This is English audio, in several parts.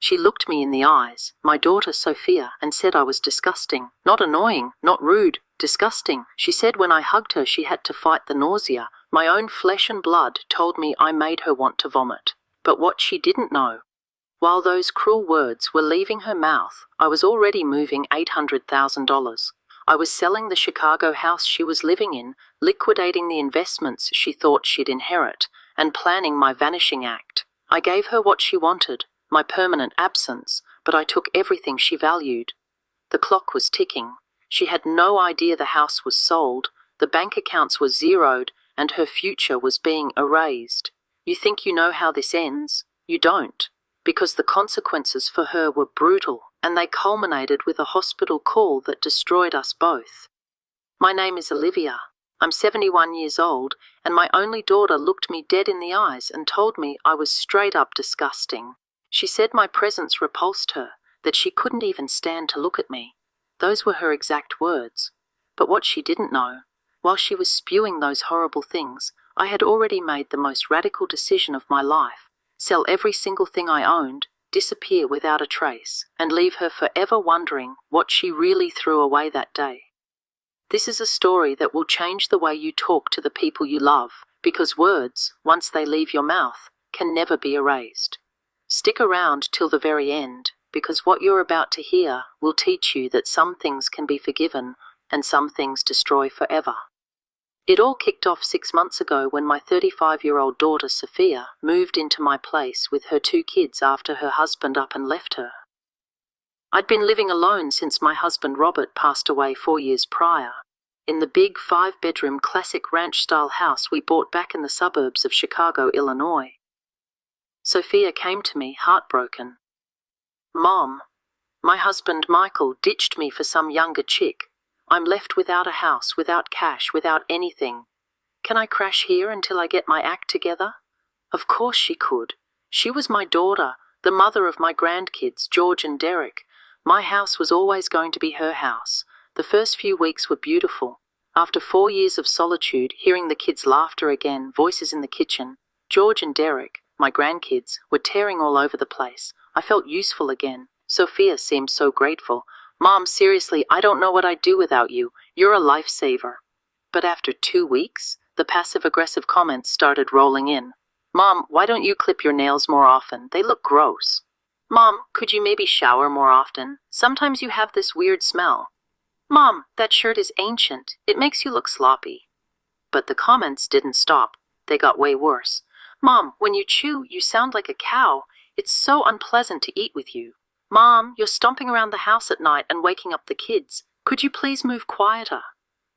She looked me in the eyes, my daughter Sophia, and said I was disgusting. Not annoying, not rude, disgusting. She said when I hugged her she had to fight the nausea. My own flesh and blood told me I made her want to vomit. But what she didn't know, while those cruel words were leaving her mouth, I was already moving $800,000. I was selling the Chicago house she was living in, liquidating the investments she thought she'd inherit, and planning my vanishing act. I gave her what she wanted, my permanent absence, but I took everything she valued. The clock was ticking. She had no idea the house was sold, the bank accounts were zeroed, and her future was being erased. You think you know how this ends? You don't, because the consequences for her were brutal, and they culminated with a hospital call that destroyed us both. My name is Olivia. I'm 71 years old, and my only daughter looked me dead in the eyes and told me I was straight up disgusting. She said my presence repulsed her, that she couldn't even stand to look at me. Those were her exact words. But what she didn't know, while she was spewing those horrible things, I had already made the most radical decision of my life: sell every single thing I owned, disappear without a trace, and leave her forever wondering what she really threw away that day. This is a story that will change the way you talk to the people you love, because words, once they leave your mouth, can never be erased. Stick around till the very end, because what you're about to hear will teach you that some things can be forgiven and some things destroy forever. It all kicked off 6 months ago when my 35-year-old daughter Sophia moved into my place with her 2 kids after her husband up and left her. I'd been living alone since my husband Robert passed away 4 years prior, in the big 5-bedroom classic ranch-style house we bought back in the suburbs of Chicago, Illinois. Sophia came to me heartbroken. "Mom, my husband Michael ditched me for some younger chick. I'm left without a house, without cash, without anything. Can I crash here until I get my act together?" Of course she could. She was my daughter, the mother of my grandkids, George and Derek. My house was always going to be her house. The first few weeks were beautiful. After 4 years of solitude, hearing the kids' laughter again, voices in the kitchen, George and Derek, my grandkids, were tearing all over the place. I felt useful again. Sophia seemed so grateful. "Mom, seriously, I don't know what I'd do without you. You're a lifesaver." But after 2 weeks, the passive-aggressive comments started rolling in. "Mom, why don't you clip your nails more often? They look gross." "Mom, could you maybe shower more often? Sometimes you have this weird smell." "Mom, that shirt is ancient. It makes you look sloppy." But the comments didn't stop. They got way worse. "Mom, when you chew, you sound like a cow. It's so unpleasant to eat with you." "Mom, you're stomping around the house at night and waking up the kids. Could you please move quieter?"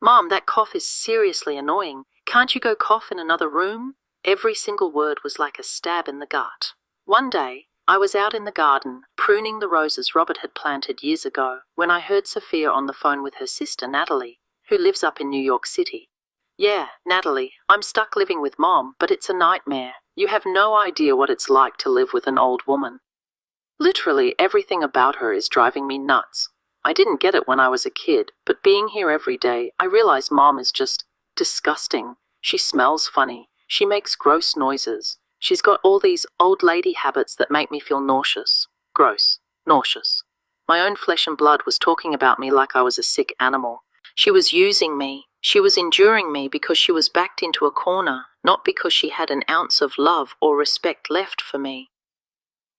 "Mom, that cough is seriously annoying. Can't you go cough in another room?" Every single word was like a stab in the gut. One day, I was out in the garden, pruning the roses Robert had planted years ago, when I heard Sophia on the phone with her sister Natalie, who lives up in New York City. "Yeah, Natalie, I'm stuck living with Mom, but it's a nightmare. You have no idea what it's like to live with an old woman. Literally everything about her is driving me nuts. I didn't get it when I was a kid, but being here every day, I realize Mom is just disgusting. She smells funny. She makes gross noises. She's got all these old lady habits that make me feel nauseous. Gross. Nauseous. My own flesh and blood was talking about me like I was a sick animal. She was using me. She was enduring me because she was backed into a corner, not because she had an ounce of love or respect left for me.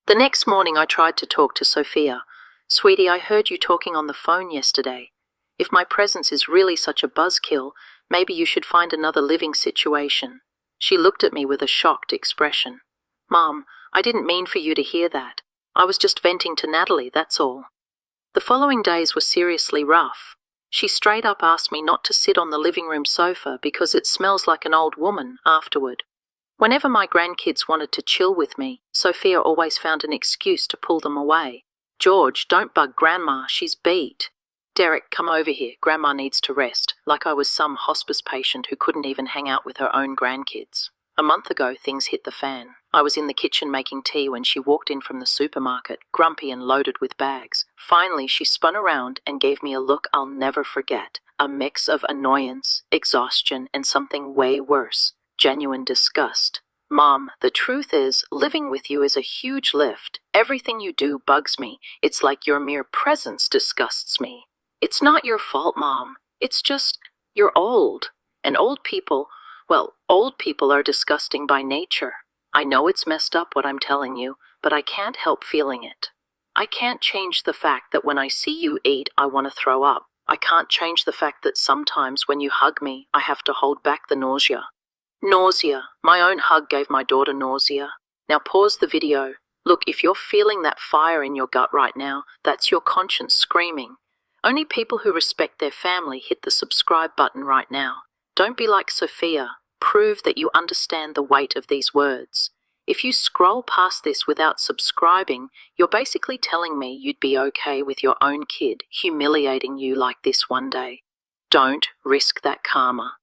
The next morning I tried to talk to Sophia. "Sweetie, I heard you talking on the phone yesterday. If my presence is really such a buzzkill, maybe you should find another living situation." She looked at me with a shocked expression. "Mom, I didn't mean for you to hear that. I was just venting to Natalie, that's all." The following days were seriously rough. She straight up asked me not to sit on the living room sofa because it smells like an old woman afterward. Whenever my grandkids wanted to chill with me, Sophia always found an excuse to pull them away. "George, don't bug Grandma, she's beat." "Derek, come over here, Grandma needs to rest," like I was some hospice patient who couldn't even hang out with her own grandkids. A month ago, things hit the fan. I was in the kitchen making tea when she walked in from the supermarket, grumpy and loaded with bags. Finally, she spun around and gave me a look I'll never forget. A mix of annoyance, exhaustion, and something way worse. Genuine disgust. Mom, the truth is, living with you is a huge lift. Everything you do bugs me. It's like your mere presence disgusts me. It's not your fault, Mom. It's just, you're old. And old people are disgusting by nature. I know it's messed up what I'm telling you, but I can't help feeling it. I can't change the fact that when I see you eat, I want to throw up. I can't change the fact that sometimes when you hug me, I have to hold back the nausea. Nausea. My own hug gave my daughter nausea. Now pause the video. Look, if you're feeling that fire in your gut right now, that's your conscience screaming. Only people who respect their family hit the subscribe button right now. Don't be like Sophia. Prove that you understand the weight of these words. If you scroll past this without subscribing, you're basically telling me you'd be okay with your own kid humiliating you like this one day. Don't risk that karma.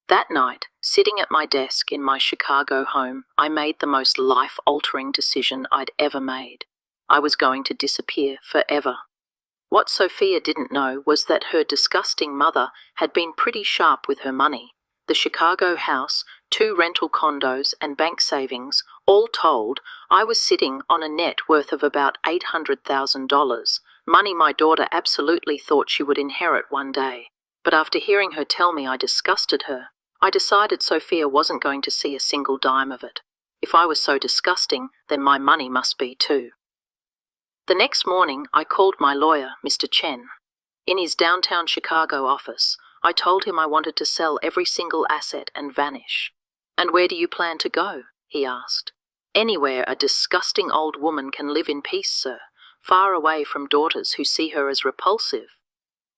That night, sitting at my desk in my Chicago home, I made the most life-altering decision I'd ever made. I was going to disappear forever. What Sophia didn't know was that her disgusting mother had been pretty sharp with her money. The Chicago house, 2 rental condos, and bank savings, all told, I was sitting on a net worth of about $800,000, money my daughter absolutely thought she would inherit one day. But after hearing her tell me I disgusted her, I decided Sophia wasn't going to see a single dime of it. If I was so disgusting, then my money must be too. The next morning, I called my lawyer, Mr. Chen. In his downtown Chicago office, I told him I wanted to sell every single asset and vanish. "And where do you plan to go?" he asked. "Anywhere a disgusting old woman can live in peace, sir, far away from daughters who see her as repulsive."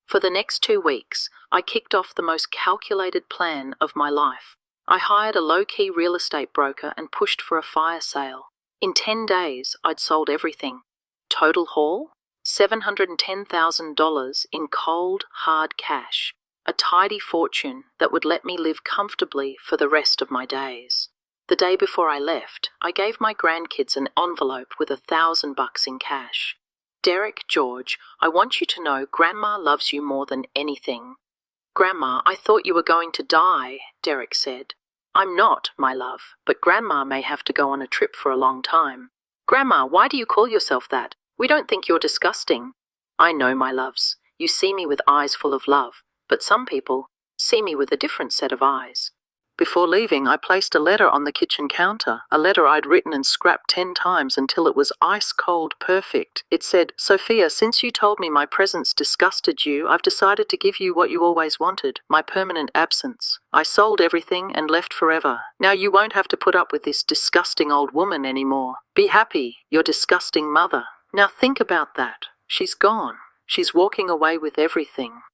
For the next 2 weeks, I kicked off the most calculated plan of my life. I hired a low-key real estate broker and pushed for a fire sale. In 10 days, I'd sold everything. Total haul? $710,000 in cold, hard cash. A tidy fortune that would let me live comfortably for the rest of my days. The day before I left, I gave my grandkids an envelope with $1,000 in cash. "Derek, George, I want you to know Grandma loves you more than anything." "Grandma, I thought you were going to die," Derek said. "I'm not, my love, but Grandma may have to go on a trip for a long time." "Grandma, why do you call yourself that? We don't think you're disgusting." "I know, my loves. You see me with eyes full of love, but some people see me with a different set of eyes." Before leaving, I placed a letter on the kitchen counter, a letter I'd written and scrapped 10 times until it was ice-cold perfect. It said, "Sophia, since you told me my presence disgusted you, I've decided to give you what you always wanted, my permanent absence. I sold everything and left forever. Now you won't have to put up with this disgusting old woman anymore. Be happy, your disgusting mother." Now think about that. She's gone. She's walking away with everything.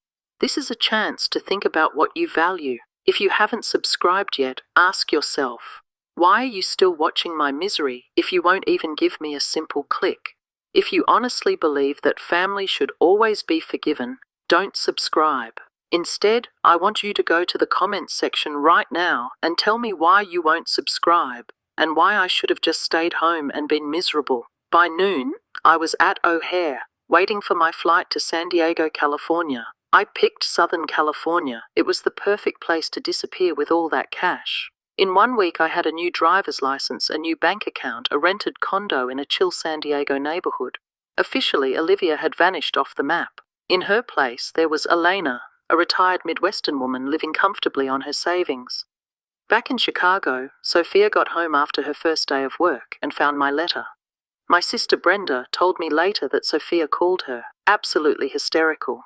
This is a chance to think about what you value. If you haven't subscribed yet, ask yourself, why are you still watching my misery if you won't even give me a simple click? If you honestly believe that family should always be forgiven, don't subscribe. Instead, I want you to go to the comments section right now and tell me why you won't subscribe and why I should have just stayed home and been miserable. By noon, I was at O'Hare, waiting for my flight to San Diego, California. I picked Southern California. It was the perfect place to disappear with all that cash. In 1 week, I had a new driver's license, a new bank account, a rented condo in a chill San Diego neighborhood. Officially, Olivia had vanished off the map. In her place, there was Elena, a retired Midwestern woman living comfortably on her savings. Back in Chicago, Sophia got home after her first day of work and found my letter. My sister Brenda told me later that Sophia called her, absolutely hysterical.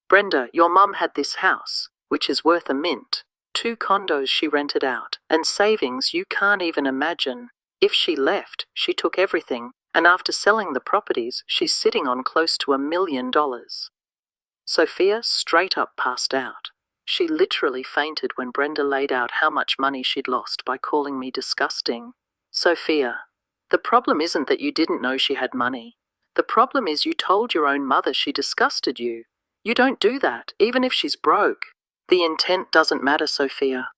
"Brenda, your mum had this house, which is worth a mint, 2 condos she rented out, and savings you can't even imagine. If she left, she took everything, and after selling the properties, she's sitting on close to $1 million. Sophia straight up passed out. She literally fainted when Brenda laid out how much money she'd lost by calling me disgusting. "Sophia, the problem isn't that you didn't know she had money. The problem is you told your own mother she disgusted you. You don't do that, even if she's broke. The intent doesn't matter, Sophia.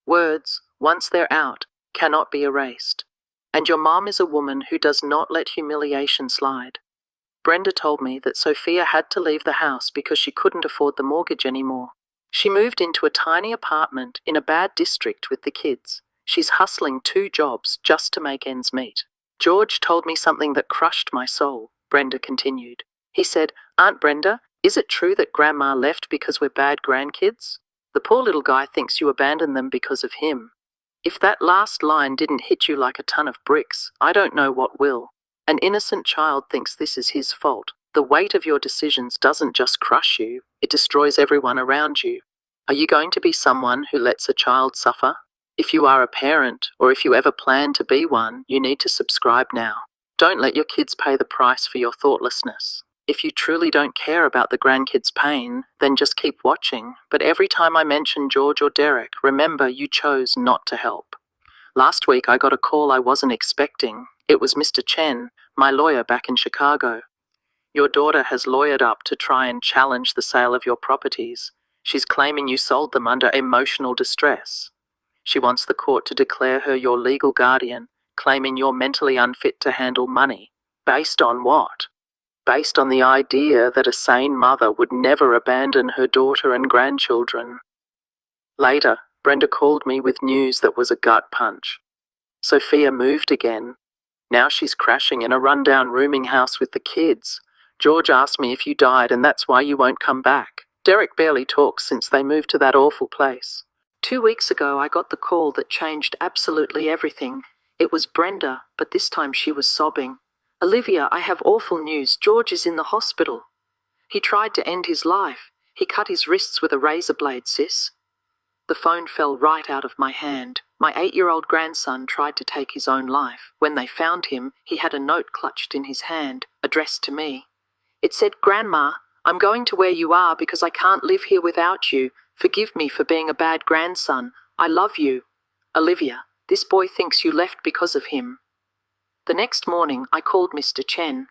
Words, once they're out, cannot be erased. And your mom is a woman who does not let humiliation slide. Brenda told me that Sophia had to leave the house because she couldn't afford the mortgage anymore. She moved into a tiny apartment in a bad district with the kids. She's hustling 2 jobs just to make ends meet. George told me something that crushed my soul, Brenda continued. He said, "Aunt Brenda, is it true that Grandma left because we're bad grandkids? The poor little guy thinks you abandoned them because of him. If that last line didn't hit you like a ton of bricks, I don't know what will. An innocent child thinks this is his fault. The weight of your decisions doesn't just crush you, it destroys everyone around you. Are you going to be someone who lets a child suffer? If you are a parent, or if you ever plan to be one, you need to subscribe now. Don't let your kids pay the price for your thoughtlessness. If you truly don't care about the grandkids' pain, then just keep watching. But every time I mention George or Derek, remember you chose not to help." Last week I got a call I wasn't expecting. It was Mr. Chen, my lawyer back in Chicago. "Your daughter has lawyered up to try and challenge the sale of your properties. She's claiming you sold them under emotional distress. She wants the court to declare her your legal guardian, claiming you're mentally unfit to handle money. Based on what? Based on the idea that a sane mother would never abandon her daughter and grandchildren." Later, Brenda called me with news that was a gut punch. Sophia moved again. Now she's crashing in a rundown rooming house with the kids. George asked me if you died and that's why you won't come back. Derek barely talks since they moved to that awful place. 2 weeks ago I got the call that changed absolutely everything. It was Brenda, but this time she was sobbing. "Olivia, I have awful news. George is in the hospital. He tried to end his life. He cut his wrists with a razor blade, sis." The phone fell right out of my hand. My 8-year-old grandson tried to take his own life. When they found him, he had a note clutched in his hand, addressed to me. It said, "Grandma, I'm going to where you are because I can't live here without you. Forgive me for being a bad grandson. I love you. Olivia, this boy thinks you left because of him." The next morning, I called Mr. Chen.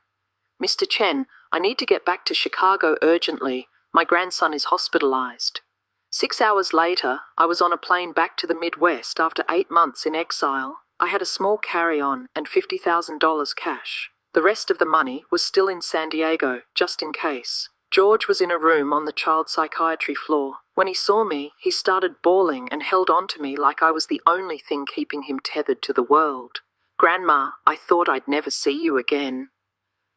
"Mr. Chen, I need to get back to Chicago urgently. My grandson is hospitalized." 6 hours later, I was on a plane back to the Midwest after 8 months in exile. I had a small carry-on and $50,000 cash. The rest of the money was still in San Diego, just in case. George was in a room on the child psychiatry floor. When he saw me, he started bawling and held on to me like I was the only thing keeping him tethered to the world. "Grandma, I thought I'd never see you again."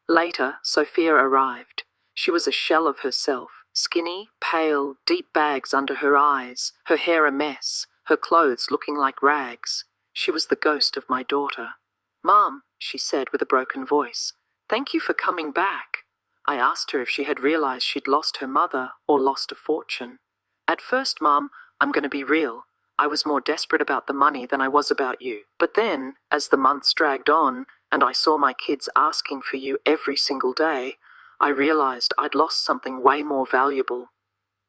Later, Sophia arrived. She was a shell of herself. Skinny, pale, deep bags under her eyes, her hair a mess, her clothes looking like rags. She was the ghost of my daughter. "Mom," she said with a broken voice, "thank you for coming back." I asked her if she had realized she'd lost her mother or lost a fortune. "At first, Mom, I'm going to be real. I was more desperate about the money than I was about you. But then, as the months dragged on, and I saw my kids asking for you every single day, I realized I'd lost something way more valuable."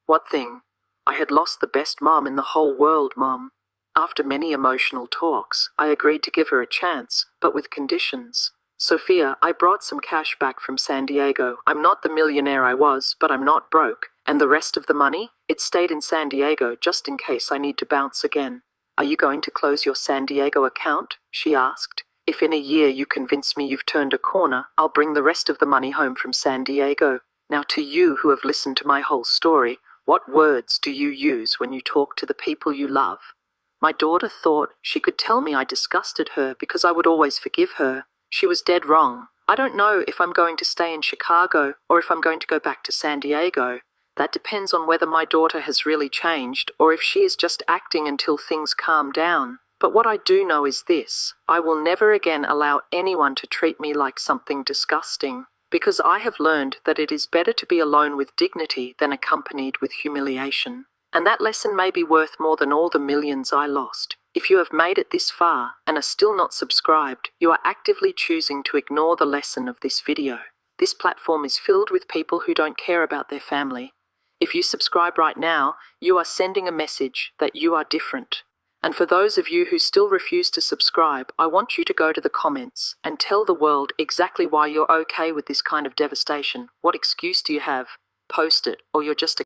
"What thing?" "I had lost the best mom in the whole world, Mom." After many emotional talks, I agreed to give her a chance, but with conditions. "Sophia, I brought some cash back from San Diego. I'm not the millionaire I was, but I'm not broke. And the rest of the money? It stayed in San Diego just in case I need to bounce again." "Are you going to close your San Diego account?" she asked. "If in a year you convince me you've turned a corner, I'll bring the rest of the money home from San Diego." Now to you who have listened to my whole story, what words do you use when you talk to the people you love? My daughter thought she could tell me I disgusted her because I would always forgive her. She was dead wrong. I don't know if I'm going to stay in Chicago or if I'm going to go back to San Diego. That depends on whether my daughter has really changed or if she is just acting until things calm down. But what I do know is this: I will never again allow anyone to treat me like something disgusting, because I have learned that it is better to be alone with dignity than accompanied with humiliation. And that lesson may be worth more than all the millions I lost. If you have made it this far and are still not subscribed, you are actively choosing to ignore the lesson of this video. This platform is filled with people who don't care about their family. If you subscribe right now, you are sending a message that you are different. And for those of you who still refuse to subscribe, I want you to go to the comments and tell the world exactly why you're okay with this kind of devastation. What excuse do you have? Post it, or you're just a